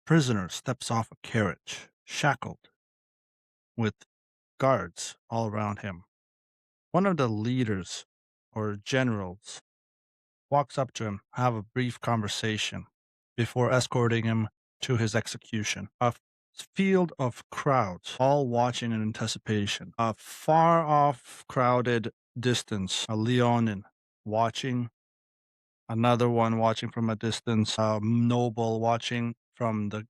prisoner steps off a carriage, shackled, with guards all around him. One of the leaders or generals walks up to him, have a brief conversation before escorting him to his execution. Field of crowds, all watching in anticipation. A far off, crowded distance, a Leonin watching, another one watching from a distance, a noble watching from the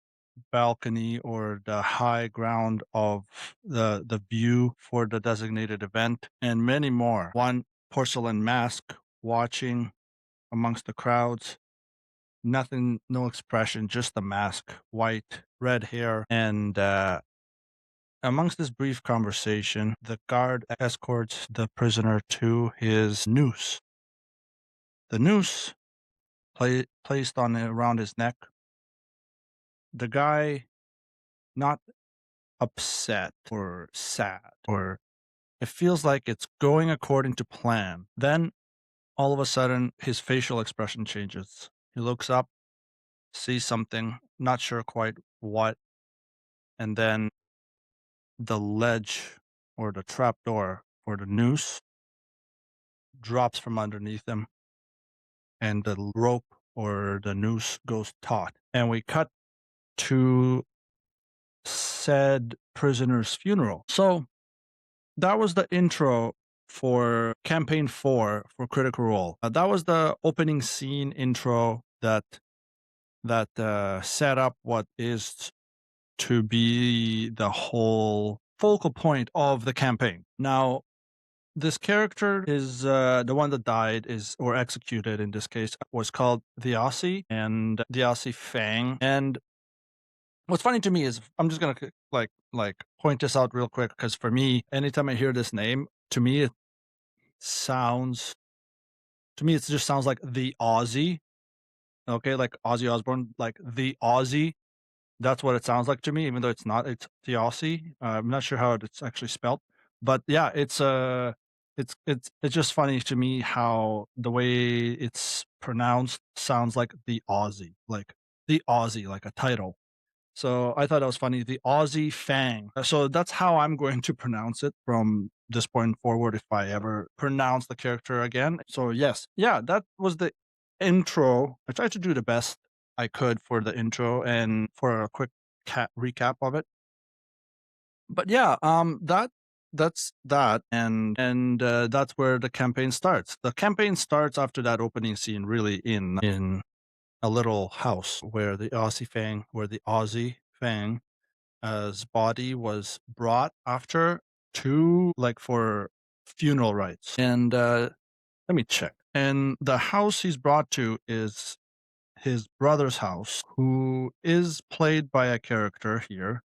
balcony or the high ground of the view for the designated event, and many more. One porcelain mask watching amongst the crowds. Nothing, no expression, just the mask, white, red hair. And amongst this brief conversation, the guard escorts the prisoner to his noose. The noose placed on around his neck. The guy not upset or sad, or it feels like it's going according to plan. Then all of a sudden, his facial expression changes. He looks up, sees something, not sure quite what, and then the ledge or the trap door or the noose drops from underneath him, and the rope or the noose goes taut. And we cut to said prisoner's funeral. So that was the intro for campaign 4 for Critical Role. That was the opening scene intro that set up what is to be the whole focal point of the campaign. Now, this character is the one that died is or executed in this case was called the Aussie and the Aussie Fang. And what's funny to me is I'm just gonna like point this out real quick because for me, anytime I hear this name, to me it just sounds like the Aussie. Okay, like Ozzy Osbourne, like the Aussie. That's what it sounds like to me, even though it's not. It's the Aussie. I'm not sure how it's actually spelled, but yeah, it's just funny to me how the way it's pronounced sounds like the Aussie, like a title. So I thought that was funny. The Aussie Fang. So that's how I'm going to pronounce it from this point forward if I ever pronounce the character again. So yes, yeah, that was the intro. I tried to do the best I could for the intro and for a quick recap of it. But yeah, that's that, and that's where the campaign starts. The campaign starts after that opening scene, really in a little house where the Aussie Fang body was brought after to like for funeral rites. And let me check. And the house he's brought to is his brother's house, who is played by a character here,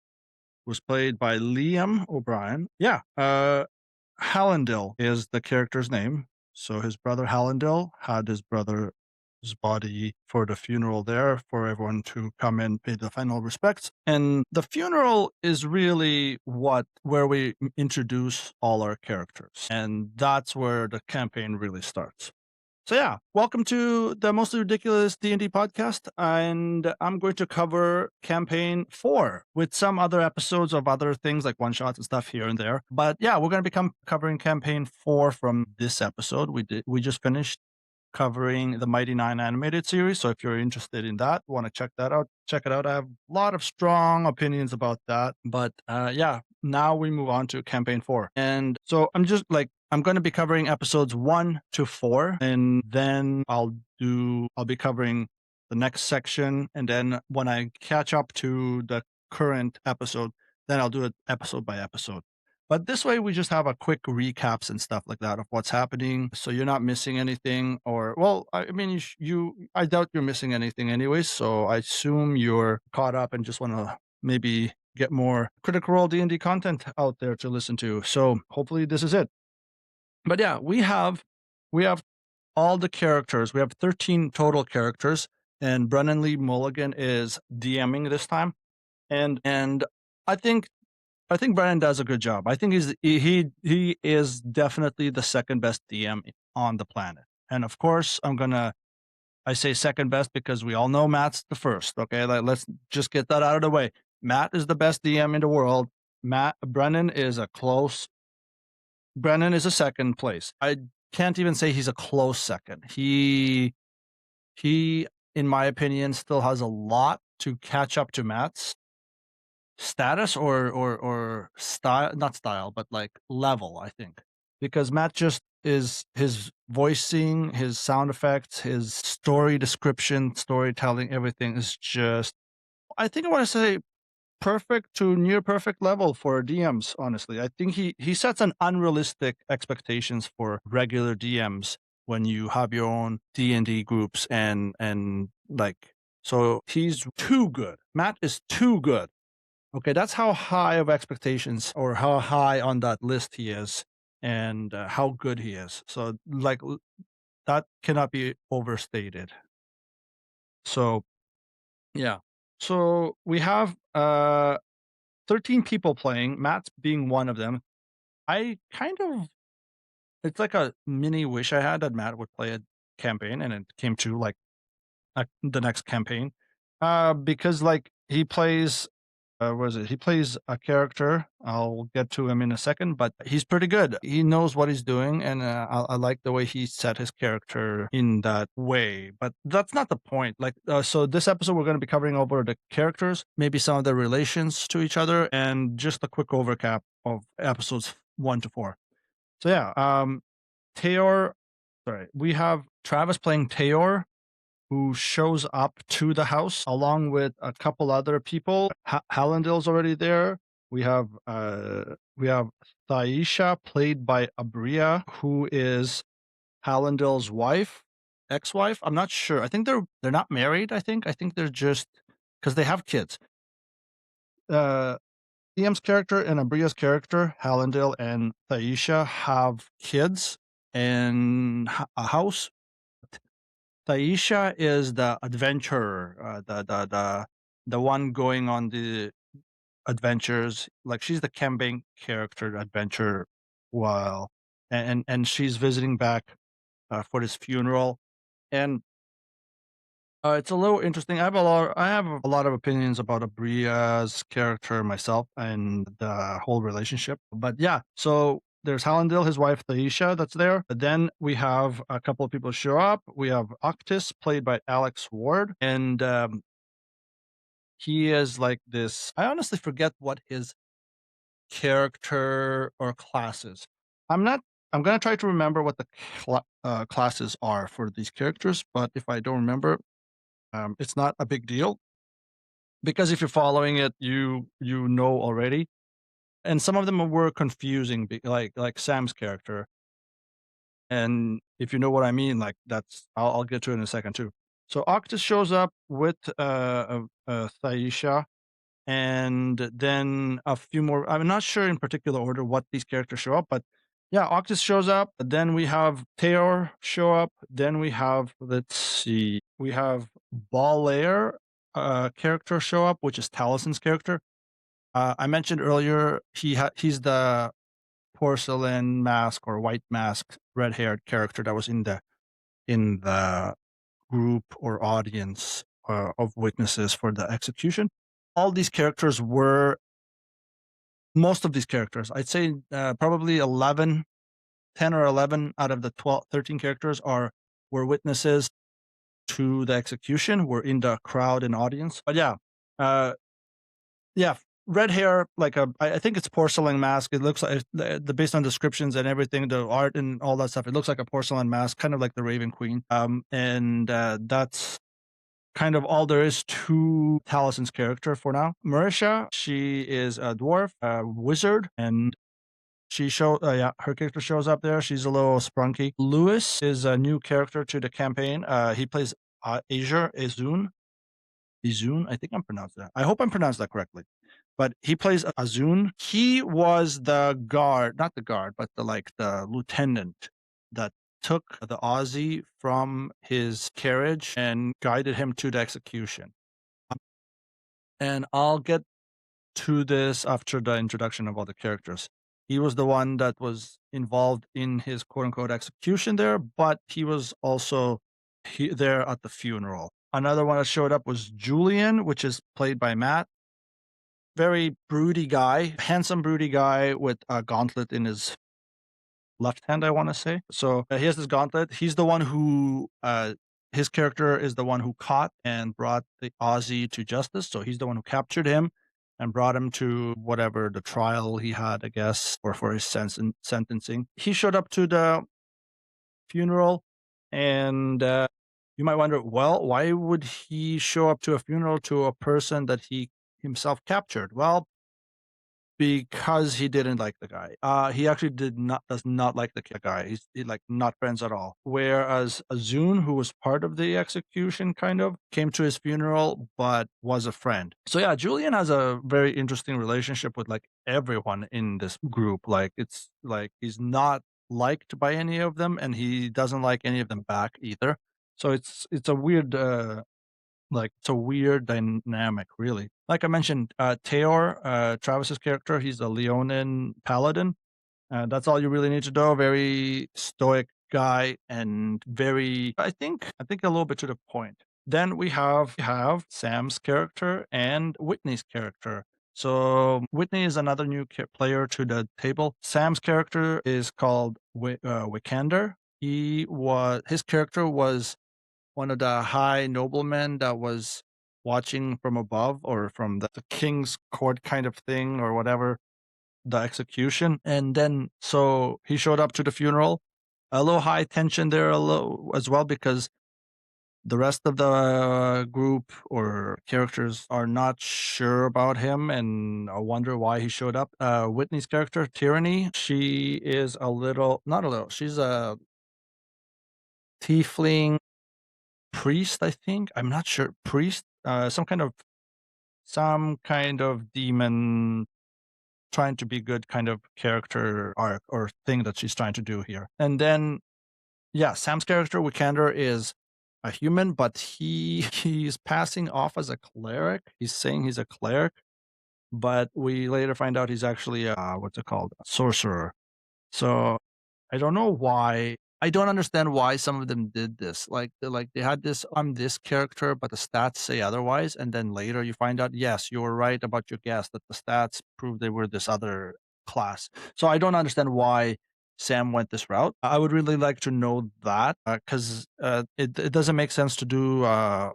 was played by Liam O'Brien. Yeah, Hallandale is the character's name. So his brother Hallandale had his brother's body for the funeral there for everyone to come and pay the final respects. And the funeral is really where we introduce all our characters. And that's where the campaign really starts. So yeah, welcome to the Mostly Ridiculous D&D podcast, and I'm going to cover campaign 4 with some other episodes of other things like one-shots and stuff here and there. But yeah, we're going to become covering campaign 4 from this episode. We just finished covering the Mighty Nine animated series, so if you're interested in that, want to check that out, check it out. I have a lot of strong opinions about that, but yeah, now we move on to campaign 4. And so I'm going to be covering episodes 1 to 4, and then I'll be covering the next section, and then when I catch up to the current episode, then I'll do it episode by episode. But this way, we just have a quick recaps and stuff like that of what's happening, so you're not missing anything. Or, well, I mean, I doubt you're missing anything anyways. So I assume you're caught up and just want to maybe get more Critical Role D&D content out there to listen to. So hopefully, this is it. But yeah, we have all the characters. We have 13 total characters, and Brennan Lee Mulligan is DMing this time, and I think Brennan does a good job. I think he is definitely the second best DM on the planet. And of course, I'm gonna I say second best because we all know Matt's the first. Okay, let's just get that out of the way. Matt is the best DM in the world. Matt Brennan is a close. Brennan is a second place. I can't even say he's a close second. He, in my opinion, still has a lot to catch up to Matt's status or style, not style, but like level, I think. Because Matt just is his voicing, his sound effects, his story description, storytelling, everything is just, I think I want to say perfect to near perfect level for DMs, honestly. I think he sets an unrealistic expectations for regular DMs when you have your own D&D groups and like, so he's too good. Matt is too good. Okay, that's how high of expectations or how high on that list he is and how good he is. So like that cannot be overstated. So yeah. So we have 13 people playing, Matt's being one of them. I kind of, it's like a mini wish I had that Matt would play a campaign, and it came to like the next campaign. Because like he plays, what is it? He plays a character. I'll get to him in a second, but he's pretty good. He knows what he's doing, and I like the way he set his character in that way. But that's not the point. Like, so this episode we're going to be covering over the characters, maybe some of their relations to each other, and just a quick overcap of episodes 1 to 4. So yeah, Tayor. Sorry, we have Travis playing Tayor, who shows up to the house along with a couple other people. Hallandale's already there. We have Thaisha, played by Abria, who is Hallandale's wife, ex-wife. I'm not sure. I think they're not married. I think they're just because they have kids. Liam's character and Abria's character, Hallandale and Thaisha, have kids and a house. Taisha is the adventurer, the one going on the adventures. Like she's the camping character, adventure, while and she's visiting back for his funeral, and it's a little interesting. I have a lot of opinions about Abria's character myself and the whole relationship. But yeah, so there's Hallandale, his wife Thaisha, that's there. But then we have a couple of people show up. We have Octis, played by Alex Ward, and he is like this. I honestly forget what his character or class is. I'm not. I'm gonna try to remember what the classes are for these characters, but if I don't remember, it's not a big deal because if you're following it, you know already. And some of them were confusing, like Sam's character. And if you know what I mean, like that's I'll get to it in a second too. So Octus shows up with Thaisha, and then a few more. I'm not sure in particular order what these characters show up, but yeah, Octus shows up. Then we have Tayor show up. Then we have, let's see, we have Balair character show up, which is Talison's character. I mentioned earlier he's the porcelain mask or white mask, red haired character that was in the group or audience of witnesses for the execution. All these characters were most of these characters, I'd say probably 11, 10 or 11 out of the 12, 13 characters were witnesses to the execution, were in the crowd and audience. But yeah, uh, yeah, red hair, like I think it's porcelain mask. It looks like based on descriptions and everything, the art and all that stuff. It looks like a porcelain mask, kind of like the Raven Queen. And that's kind of all there is to Talison's character for now. Marisha, she is a dwarf, a wizard, and her character shows up there. She's a little sprunky. Lewis is a new character to the campaign. He plays Izun. I think I'm pronounced that. I hope I'm pronounced that correctly. But he plays Azun. He was the guard, not the guard, but the lieutenant that took the Aussie from his carriage and guided him to the execution. And I'll get to this after the introduction of all the characters. He was the one that was involved in his quote unquote execution there, but he was also there at the funeral. Another one that showed up was Julian, which is played by Matt. Very broody guy, handsome broody guy with a gauntlet in his left hand, I want to say. So he has this gauntlet. He's the one who his character is the one who caught and brought the Aussie to justice. So he's the one who captured him and brought him to whatever the trial he had, I guess, or for his sentencing. He showed up to the funeral, and you might wonder, well, why would he show up to a funeral to a person that he himself captured? Well, because he didn't like the guy. He actually does not like the guy. Like not friends at all. Whereas Azun, who was part of the execution, kind of came to his funeral, but was a friend. So yeah, Julian has a very interesting relationship with like everyone in this group. Like it's like he's not liked by any of them, and he doesn't like any of them back either. So it's a weird like, it's a weird dynamic, really. Like I mentioned, Teor, Travis's character, he's a Leonin paladin. That's all you really need to know. Very stoic guy and very, I think a little bit to the point. Then we have Sam's character and Whitney's character. So Whitney is another new player to the table. Sam's character is called Wikander. His character was one of the high noblemen that was watching from above or from the king's court kind of thing or whatever, the execution. And then so he showed up to the funeral. A little high tension there, a little as well, because the rest of the group or characters are not sure about him and I wonder why he showed up. Whitney's character, Tyranny, she is a little, not a little, she's a tiefling priest, I think. I'm not sure. Priest, some kind of demon trying to be good kind of character arc or thing that she's trying to do here. And then yeah, Sam's character Wikander is a human, but he's passing off as a cleric. He's saying he's a cleric, but we later find out he's actually what's it called? A sorcerer. So I don't know why. I don't understand why some of them did this. Like they had this, I'm this character, but the stats say otherwise, and then later you find out, yes, you were right about your guess that the stats prove they were this other class. So I don't understand why Sam went this route. I would really like to know that because it doesn't make sense to do for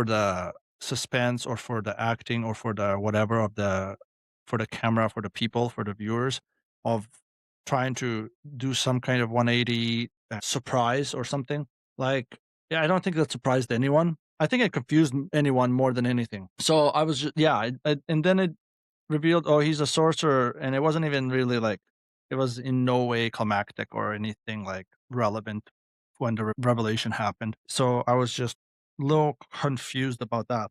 the suspense or for the acting or for the whatever of the for the camera, for the people, for the viewers, of trying to do some kind of 180 surprise or something. Like, yeah, I don't think that surprised anyone. I think it confused anyone more than anything. So I was just, yeah, and then it revealed, oh, he's a sorcerer, and it wasn't even really like, it was in no way climactic or anything like relevant when the revelation happened. So I was just a little confused about that.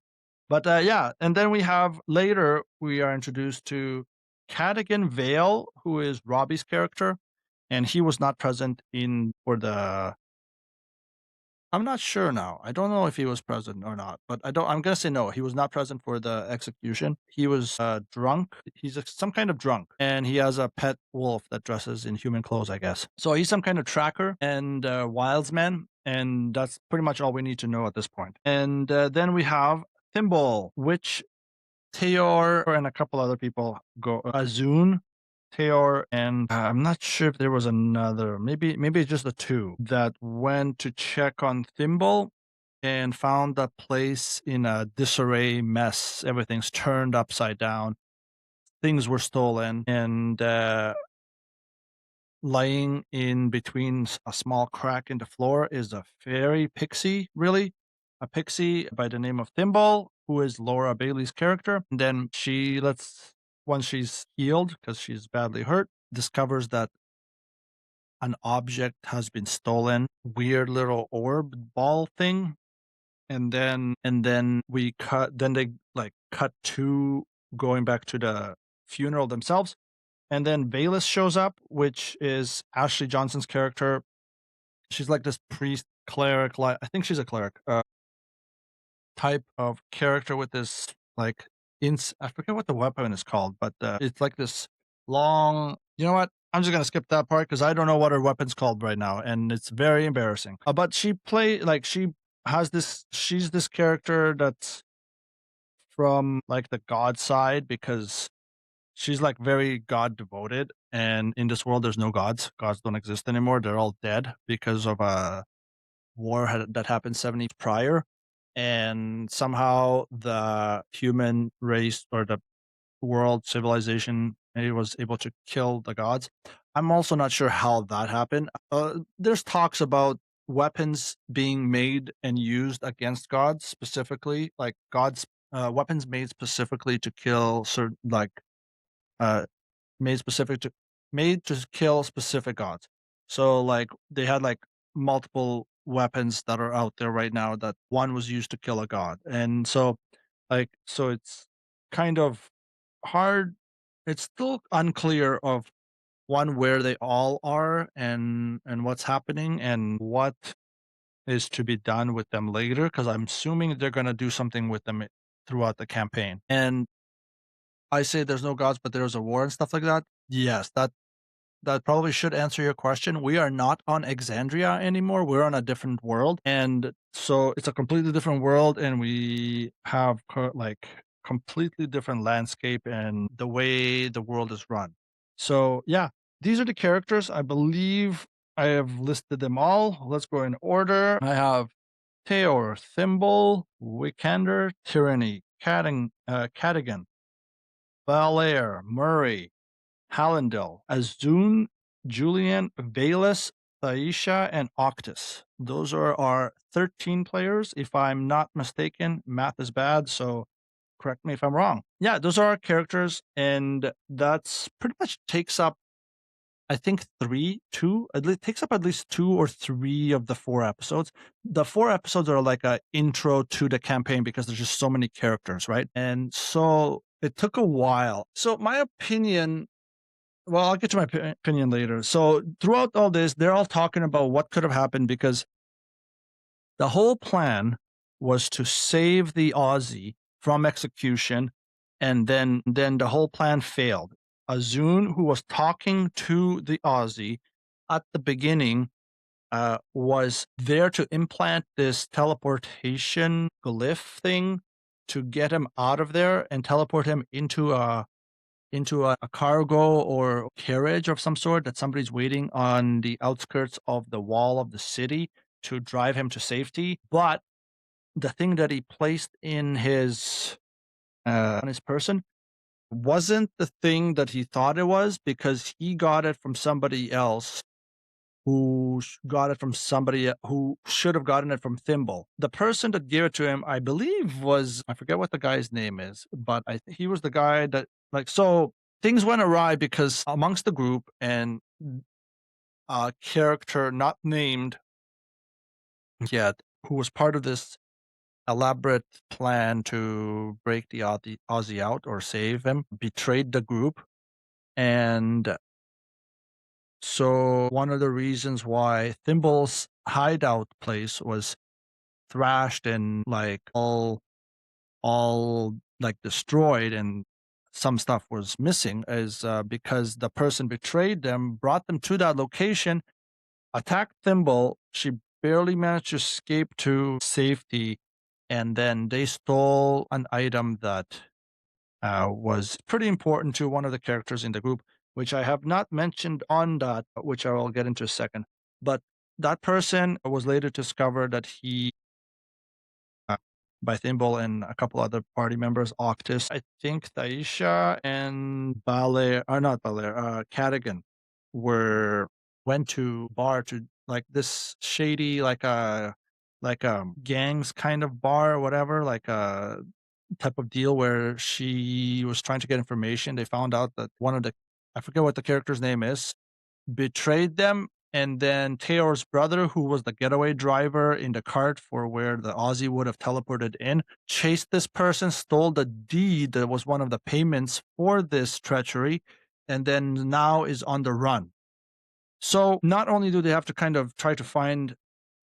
But yeah, and then we have later we are introduced to Cadigan Vale, who is Robbie's character, and he was not present in for the. I'm not sure now. I don't know if he was present or not, but I don't. I'm gonna say no. He was not present for the execution. He was drunk. He's some kind of drunk, and he has a pet wolf that dresses in human clothes, I guess. So he's some kind of tracker and wildsman, and that's pretty much all we need to know at this point. And then we have Thimble, which Teor and a couple other people go. Azun, Teor, and I'm not sure if there was another. Maybe just the two that went to check on Thimble and found the place in a disarray mess. Everything's turned upside down. Things were stolen, and lying in between a small crack in the floor is a fairy pixie, really. A pixie by the name of Thimble, who is Laura Bailey's character. And then once she's healed, because she's badly hurt, discovers that an object has been stolen, weird little orb ball thing. And then they like cut to going back to the funeral themselves. And then Bayless shows up, which is Ashley Johnson's character. She's like this priest cleric, like I think she's a cleric type of character with this like I forget what the weapon is called, but it's like this long. You know what? I'm just gonna skip that part because I don't know what her weapon's called right now, and it's very embarrassing. But she has this. She's this character that's from like the god side because she's like very god devoted, and in this world, there's no gods. Gods don't exist anymore. They're all dead because of a that happened 70 prior, and somehow the human race or the world civilization was able to kill the gods. I'm also not sure how that happened. There's talks about weapons being made and used against gods specifically, like gods weapons made specifically to kill certain uh made specific to made to kill specific gods. So like they had like multiple weapons that are out there right now that one was used to kill a god. And so so it's kind of hard. It's still unclear of one where they all are and what's happening and what is to be done with them later because I'm assuming they're going to do something with them throughout the campaign. And I say there's no gods, but there's a war and stuff like that. Yes, that probably should answer your question. We are not on Exandria anymore. We're on a different world. And so it's a completely different world and we have like completely different landscape and the way the world is run. So, yeah, these are the characters. I believe I have listed them all. Let's go in order. I have Theor, Thimble, Wikander, Tyranny, Cadigan, Balair, Murray, Hallandil, Azun, Julian, Valus, Thaisha, and Octus. Those are our 13 players. If I'm not mistaken, math is bad, so correct me if I'm wrong. Yeah, those are our characters, and that's pretty much takes up, I think, takes up at least 2 or 3 of the 4 episodes. The 4 episodes are like a intro to the campaign because there's just so many characters, right? And so it took a while. So my opinion well, I'll get to my opinion later. So throughout all this, they're all talking about what could have happened because the whole plan was to save the Aussie from execution, and then the whole plan failed. Azun, who was talking to the Aussie at the beginning, was there to implant this teleportation glyph thing to get him out of there and teleport him into a cargo or carriage of some sort that somebody's waiting on the outskirts of the wall of the city to drive him to safety. But the thing that he placed in his on his person wasn't the thing that he thought it was because he got it from somebody else got it from somebody who should have gotten it from Thimble. The person that gave it to him, I believe, was I forget what the guy's name is, but he was the guy that so things went awry because amongst the group and a character not named yet, who was part of this elaborate plan to break the Aussie out or save him, betrayed the group. And so one of the reasons why Thimble's hideout place was thrashed and like all like destroyed and some stuff was missing is because the person betrayed them, brought them to that location, attacked Thimble. She barely managed to escape to safety, and then they stole an item that was pretty important to one of the characters in the group, which I have not mentioned on that, which I will get into a second. But that person was later discovered that he uh, by Thimble and a couple other party members, Octus, I think Thaisha and Balair, or not Balair, Cadigan were went to bar to like this shady, like a gangs kind of bar or whatever, like a type of deal where she was trying to get information. They found out that one of the I forget what the character's name is, betrayed them. And then Tayor's brother, who was the getaway driver in the cart for where the Aussie would have teleported in, chased this person, stole the deed that was one of the payments for this treachery, and then now is on the run. So not only do they have to kind of try to find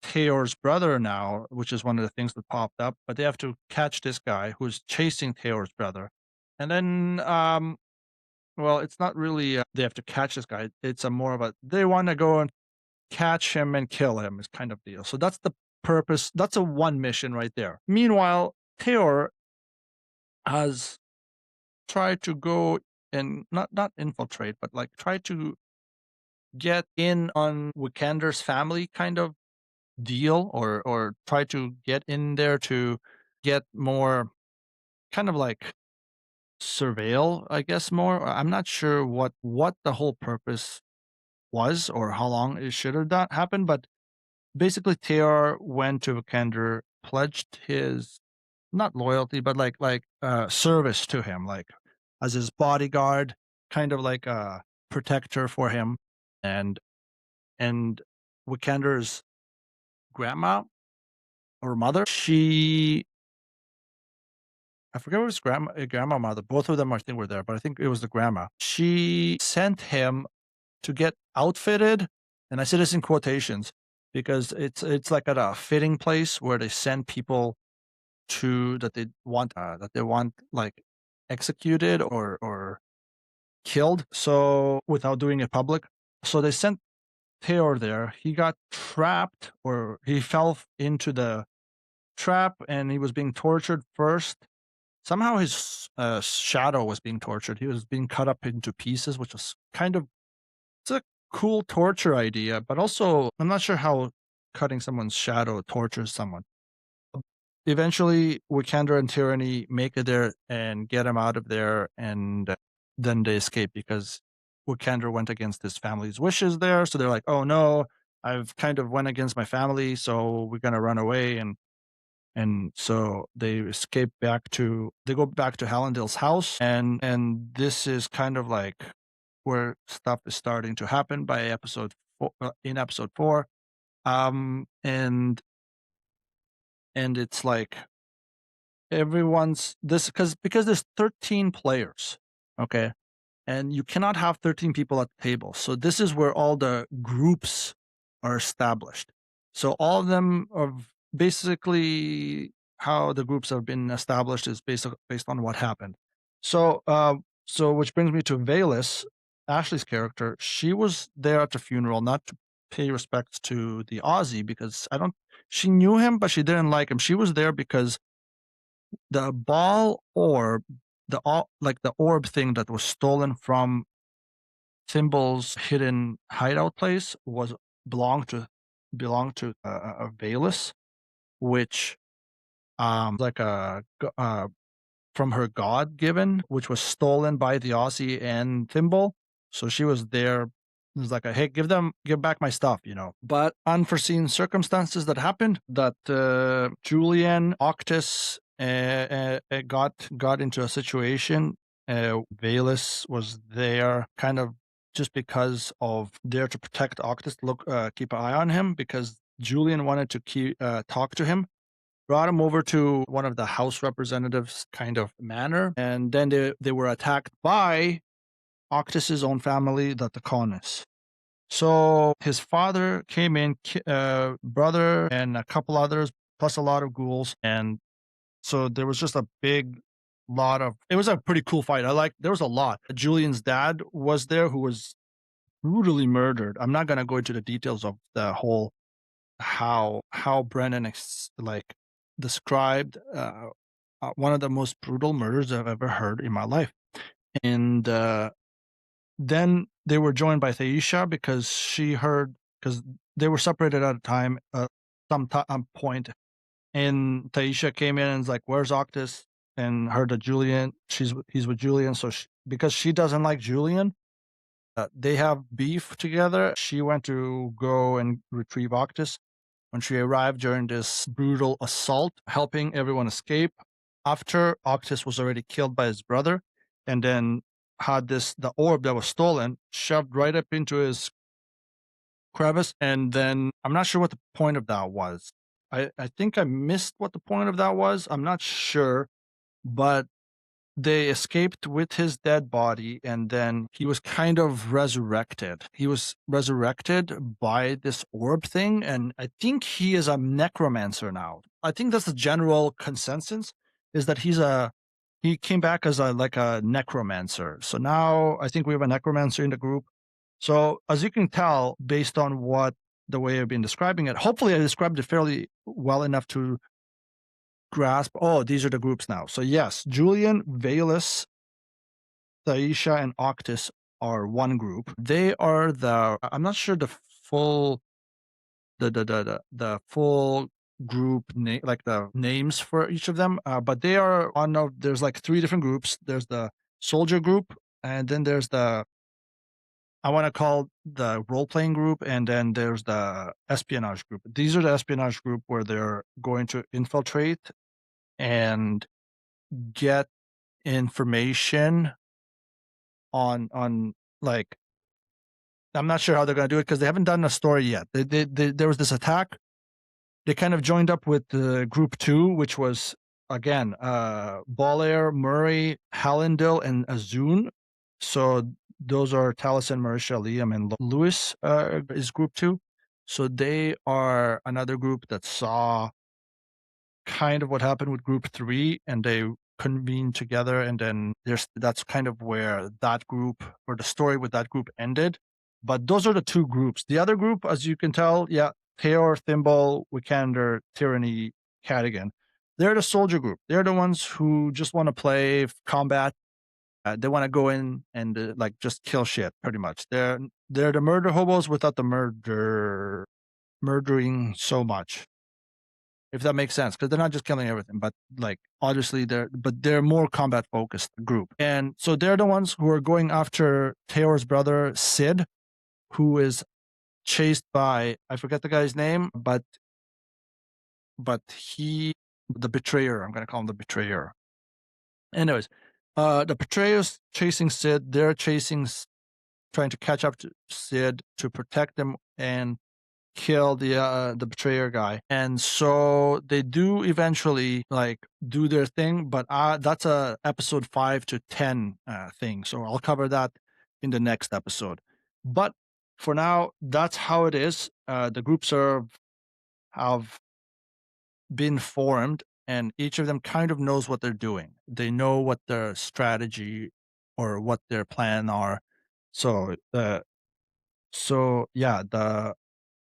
Tayor's brother now, which is one of the things that popped up, but they have to catch this guy who's chasing Tayor's brother. And then well, it's not really, they have to catch this guy. It's a more of a they wanna go and catch him and kill him is kind of deal. So that's the purpose. That's a one mission right there. Meanwhile, Theor has tried to go and not infiltrate, but like try to get in on Wikander's family kind of deal, or try to get in there to get more kind of like surveil, I guess more. I'm not sure what the whole purpose was or how long it should have done happened, but basically Teor went to Vikander, pledged his not loyalty, but service to him, like as his bodyguard, kind of like a protector for him. And and Wikander's grandma or mother, she I forget what his grandma mother. Both of them I think were there, but I think it was the grandma. She sent him to get outfitted, and I say this in quotations because it's like at a fitting place where they send people to that they want like executed or killed. So without doing it public, so they sent Theor there. He got trapped, or he fell into the trap, and he was being tortured first. Somehow his shadow was being tortured. He was being cut up into pieces, which was kind of it's a cool torture idea, but also I'm not sure how cutting someone's shadow tortures someone. Eventually, Wikander and Tyranny make it there and get him out of there, and then they escape because Wikander went against his family's wishes there. So they're like, "Oh no, I've kind of went against my family, so we're gonna run away." And so they go back to Hallandale's house, and this is kind of like where stuff is starting to happen by in episode 4. And it's like everyone's this because there's 13 players, okay? And you cannot have 13 people at the table. So this is where all the groups are established. So all of them are basically how the groups have been established is based on what happened. So which brings me to Valis, Ashley's character. She was there at the funeral not to pay respects to the Aussie because I don't she knew him, but she didn't like him. She was there because the ball orb, like the orb thing that was stolen from Thimble's hidden hideout place was belonged to Valus, which like from her god given, which was stolen by the Aussie and Thimble. So she was there. It was like a hey, give back my stuff, you know. But unforeseen circumstances that happened that Julian Octus got into a situation. Valus was there, kind of just because of there to protect Octus, keep an eye on him because Julian wanted to talk to him, brought him over to one of the House representatives kind of manor, and then they were attacked by Octus's own family, the Taconis. So his father came in, brother, and a couple others, plus a lot of ghouls, and so there was just a big lot of. It was a pretty cool fight. There was a lot. Julian's dad was there, who was brutally murdered. I'm not gonna go into the details of the whole how Brennan described one of the most brutal murders I've ever heard in my life. And then they were joined by Thaisha because because they were separated at a time, point. And Thaisha came in and was like, "Where's Octus?" And heard that he's with Julian. So because she doesn't like Julian, they have beef together. She went to go and retrieve Octus. When she arrived during this brutal assault, helping everyone escape, after Octus was already killed by his brother, and then had the orb that was stolen shoved right up into his crevice, and then I'm not sure what the point of that was. I think I missed what the point of that was. I'm not sure, but they escaped with his dead body, and then he was kind of resurrected. He was resurrected by this orb thing, and I think he is a necromancer now. I think that's the general consensus, is that he's a He came back as a necromancer. So now I think we have a necromancer in the group. So as you can tell, based on the way I've been describing it, hopefully I described it fairly well enough to grasp. Oh, these are the groups now. So yes, Julian, Valus, Thaisha, and Octis are one group. They are I'm not sure the full the full group name, like the names for each of them, but they are on there's like three different groups. There's the soldier group, and then there's the I want to call the role playing group, and then there's the espionage group. These are the espionage group where they're going to infiltrate and get information on like I'm not sure how they're going to do it because they haven't done a story yet. There was this attack. They kind of joined up with group 2, which was again Bolair, Murray, Hallandil, and Azun. So those are Taliesin, Mercer, Liam, and Lewis is group 2. So they are another group that saw kind of what happened with group 3, and they convened together, and then that's kind of where that group or the story with that group ended. But those are the two groups. The other group, as you can tell, yeah, Theor, Thimble, Wikander, Tyranny, Cadigan. They're the soldier group. They're the ones who just want to play combat. They want to go in and like just kill shit, pretty much. They're the murder hobos without the murdering so much, if that makes sense, because they're not just killing everything, but like obviously they're more combat focused group. And so they're the ones who are going after Theor's brother Sid, who is chased by, I forget the guy's name, but the betrayer, I'm gonna call him the betrayer. Anyways, the betrayer's chasing Sid, they're trying to catch up to Sid to protect them and kill the betrayer guy. And so they do eventually like do their thing, but that's a episode 5 to 10 thing, so I'll cover that in the next episode. But for now, that's how it is. The groups have been formed, and each of them kind of knows what they're doing. They know what their strategy or what their plan are. So yeah, the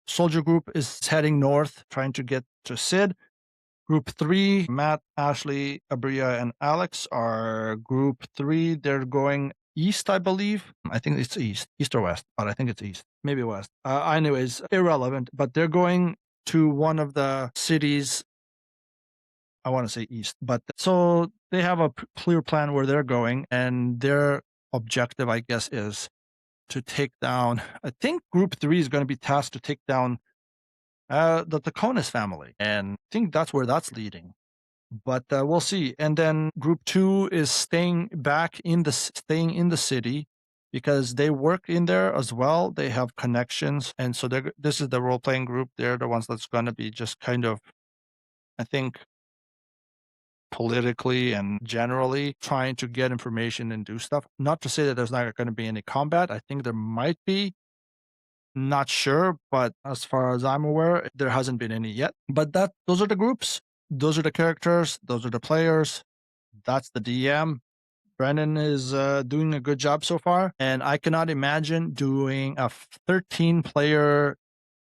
soldier group is heading north, trying to get to Sid. Group 3, Matt, Ashley, Abria, and Alex are group 3. They're going east, I believe. I think it's east or west, but I think it's east, maybe west. Anyways, irrelevant, but they're going to one of the cities. I want to say east, but so they have a clear plan where they're going, and their objective, I guess, is to take down. I think group 3 is going to be tasked to take down the Taconis family, and I think that's where that's leading. But we'll see. And then group 2 is staying in the city because they work in there as well. They have connections, and so this is the role playing group. They're the ones that's going to be just kind of, I think, politically and generally trying to get information and do stuff. Not to say that there's not going to be any combat. I think there might be. Not sure, but as far as I'm aware, there hasn't been any yet. But those are the groups, those are the characters, those are the players. That's the DM. Brennan is doing a good job so far, and I cannot imagine doing a 13-player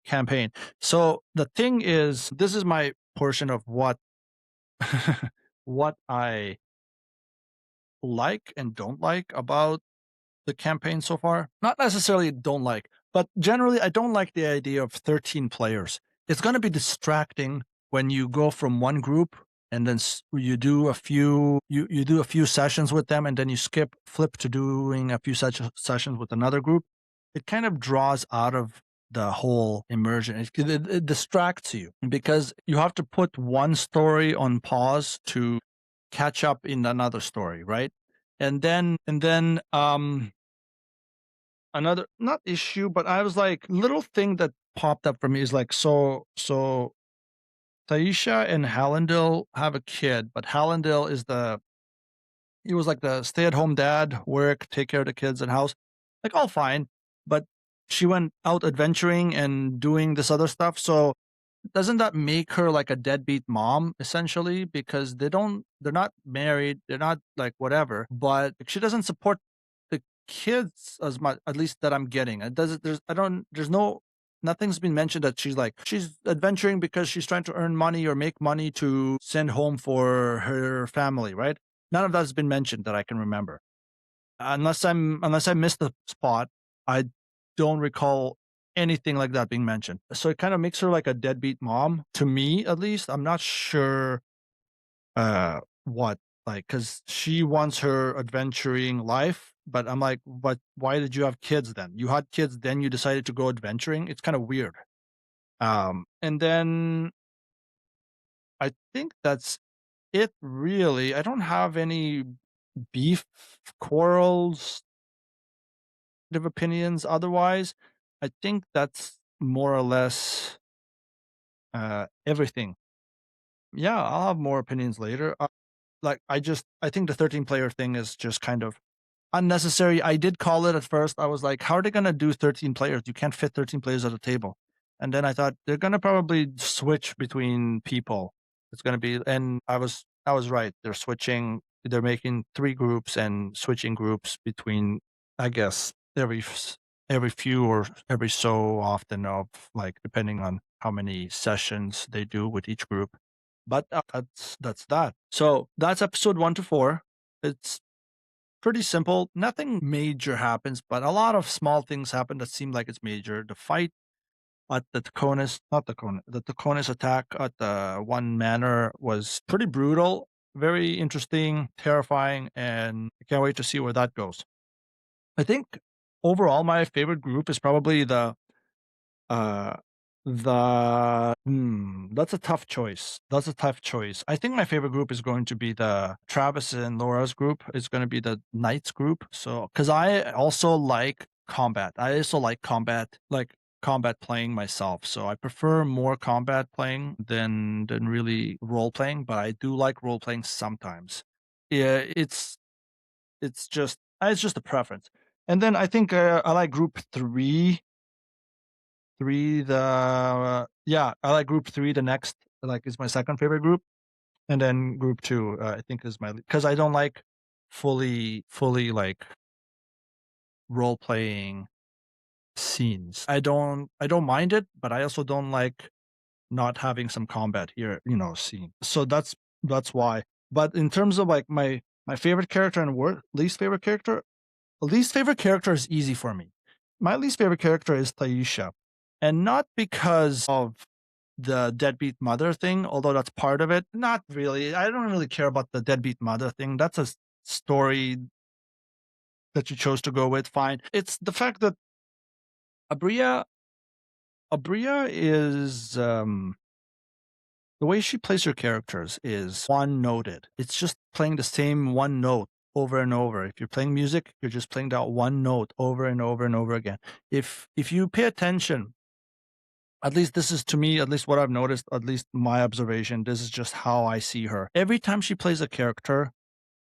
campaign. So the thing is, this is my portion of what what I like and don't like about the campaign so far. Not necessarily don't like, but generally I don't like the idea of 13 players. It's going to be distracting when you go from one group and then you do a few you do a few sessions with them, and then you flip to doing a few sessions with another group. It kind of draws out of the whole immersion. It distracts you because you have to put one story on pause to catch up in another story, right? And then another, not issue, but I was like, little thing that popped up for me is like, so Thaisha and Hallandil have a kid, but Hallandil he was like the stay-at-home dad, work, take care of the kids and house, like all fine, but she went out adventuring and doing this other stuff. So doesn't that make her like a deadbeat mom essentially? Because they're not married, they're not like whatever, but she doesn't support the kids as much, at least that I'm getting. It doesn't there's I don't there's no nothing's been mentioned that she's adventuring because she's trying to earn money or make money to send home for her family, right? None of that's been mentioned that I can remember. Unless I missed the spot, I don't recall anything like that being mentioned. So it kind of makes her like a deadbeat mom to me, at least. I'm not sure what like because she wants her adventuring life, but I'm like, but why did you have kids then? You had kids, then you decided to go adventuring. It's kind of weird. And then I think that's it really. I don't have any beef quarrels of opinions otherwise. I think that's more or less everything. Yeah, I'll have more opinions later. I think the 13 player thing is just kind of unnecessary. I did call it at first. I was like, how are they going to do 13 players? You can't fit 13 players at a table. And then I thought they're going to probably switch between people. It's going to be, and I was right. They're switching, they're making three groups and switching groups between, I guess, every few or every so often of like, depending on how many sessions they do with each group. But that's that. So that's episode 1 to 4. It's pretty simple. Nothing major happens, but a lot of small things happen that seem like it's major. The fight at the Taconis, not Tacon, the Taconis attack at the one manor was pretty brutal, very interesting, terrifying, and I can't wait to see where that goes. I think overall, my favorite group is probably uh, that's a tough choice. That's a tough choice. I think my favorite group is going to be the Travis and Laura's group. It's going to be the Knights group. So, because I also like combat. I also like combat playing myself. So I prefer more combat playing than really role playing. But I do like role playing sometimes. Yeah, it's just a preference. And then I think I like group 3, yeah, I like group 3 the next, like, is my second favorite group, and then group 2, I think is my because I don't like fully, like, role-playing scenes. I don't mind it, but I also don't like not having some combat here, scene. So that's why. But in terms of, like, my favorite character and least favorite character is easy for me. My least favorite character is Taisha, and not because of the deadbeat mother thing, although that's part of it. Not really. I don't really care about the deadbeat mother thing. That's a story that you chose to go with. Fine. It's the fact that Abria Abria is the way she plays her characters is one noted. It's just playing the same one note over and over. If you're playing music, you're just playing that one note over and over and over again. If you pay attention, at least this is to me, at least what I've noticed, at least my observation, this is just how I see her. Every time she plays a character,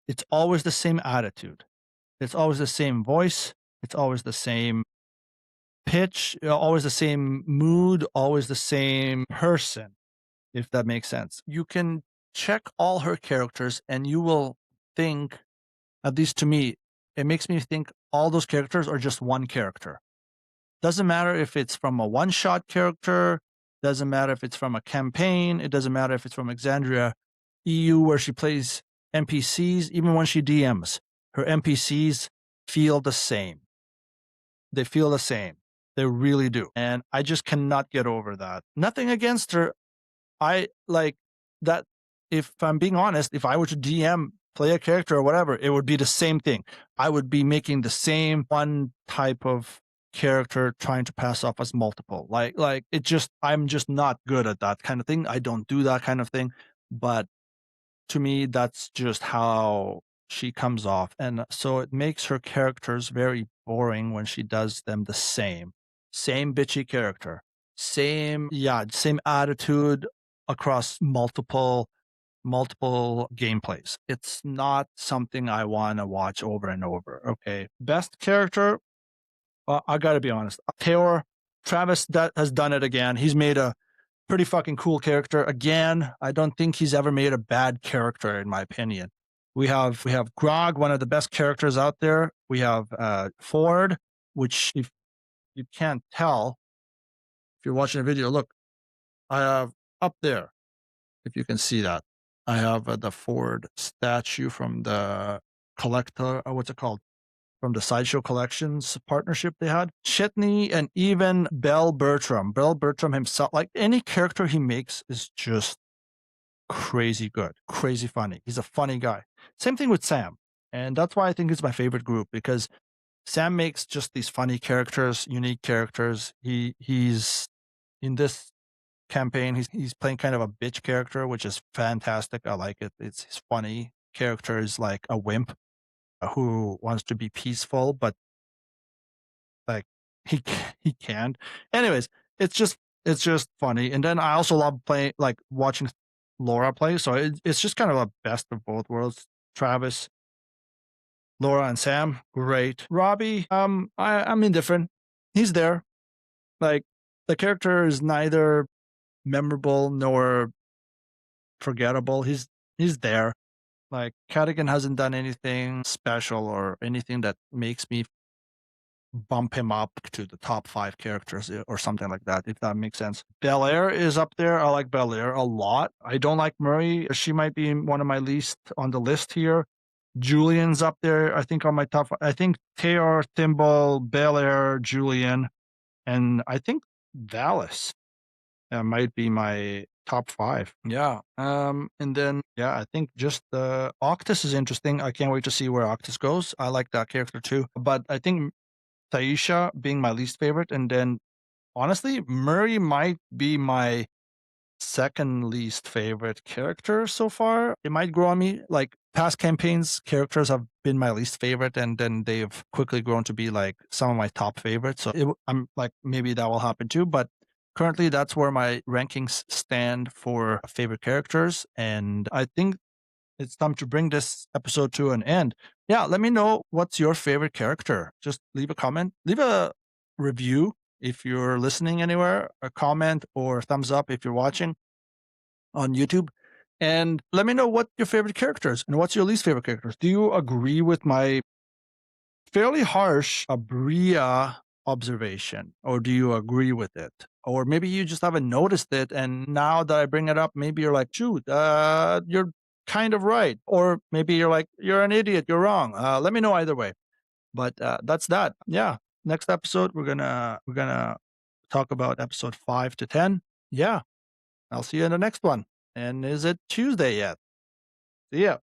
it's always the same attitude. It's always the same voice. It's always the same pitch, always the same mood, always the same person, if that makes sense. You can check all her characters and you will think, at least to me, it makes me think all those characters are just one character. Doesn't matter if it's from a one shot character, doesn't matter if it's from a campaign, it doesn't matter if it's from Exandria EU where she plays NPCs, even when she DMs, her NPCs feel the same. They feel the same. They really do. And I just cannot get over that. Nothing against her. I like that. If I'm being honest, if I were to DM, play a character or whatever, it would be the same thing. I would be making the same one type of character trying to pass off as multiple. I'm just not good at that kind of thing. I don't do that kind of thing. But to me, that's just how she comes off. And so it makes her characters very boring when she does them the same. Same bitchy character. Same attitude across multiple gameplays. It's not something I want to watch over and over. Okay. Best character, I got to be honest. Taylor, Travis that has done it again. Pretty fucking cool character. Again, I don't think he's ever made a bad character in my opinion. We have Grog, one of the best characters out there. We have Ford, which if you can't tell if you're watching a video, look, I have up there, if you can see that. I have the Ford statue from the collector, what's it called? From the Sideshow Collections partnership they had. Chitney and even Bell Bertram. Bell Bertram himself, like any character he makes is just crazy good, crazy funny. He's a funny guy. Same thing with Sam. And that's why I think he's my favorite group because Sam makes just these funny characters, unique characters. He's in this campaign, he's playing kind of a bitch character, which is fantastic. I like it. It's funny. Character is like a wimp who wants to be peaceful, but like he can't. Anyways, it's just funny. And then I also love playing like watching Laura play. So it's just kind of a best of both worlds. Travis, Laura, and Sam, great. Robbie, I'm indifferent. He's there. Like the character is neither memorable nor forgettable. He's there. Like Cadigan hasn't done anything special or anything that makes me bump him up to the top 5 characters or something like that, if that makes sense. Belair is up there. I like Belair a lot. I don't like Murray. She might be one of my least on the list here. Julian's up there, I think, on my top. I think Taylor, Thimble, Belair, Julian, and I think Dallas might be my top 5. Yeah. And then, yeah, I think just Octus is interesting. I can't wait to see where Octus goes. I like that character too. But I think Taisha being my least favorite. And then, honestly, Murray might be my second least favorite character so far. It might grow on me. Like past campaigns, characters have been my least favorite, and then they've quickly grown to be like some of my top favorites. So I'm like, maybe that will happen too. But currently, that's where my rankings stand for favorite characters. And I think it's time to bring this episode to an end. Yeah, let me know what's your favorite character. Just leave a comment, leave a review if you're listening anywhere, a comment or thumbs up if you're watching on YouTube. And let me know what your favorite characters and what's your least favorite characters. Do you agree with my fairly harsh Abria observation, or do you agree with it? Or maybe you just haven't noticed it, and now that I bring it up, maybe you're like, shoot, you're kind of right. Or maybe you're like, you're an idiot, you're wrong. Let me know either way. But that's that. Yeah. Next episode, we're gonna talk about episode 5 to 10. Yeah. I'll see you in the next one. And is it Tuesday yet? See ya.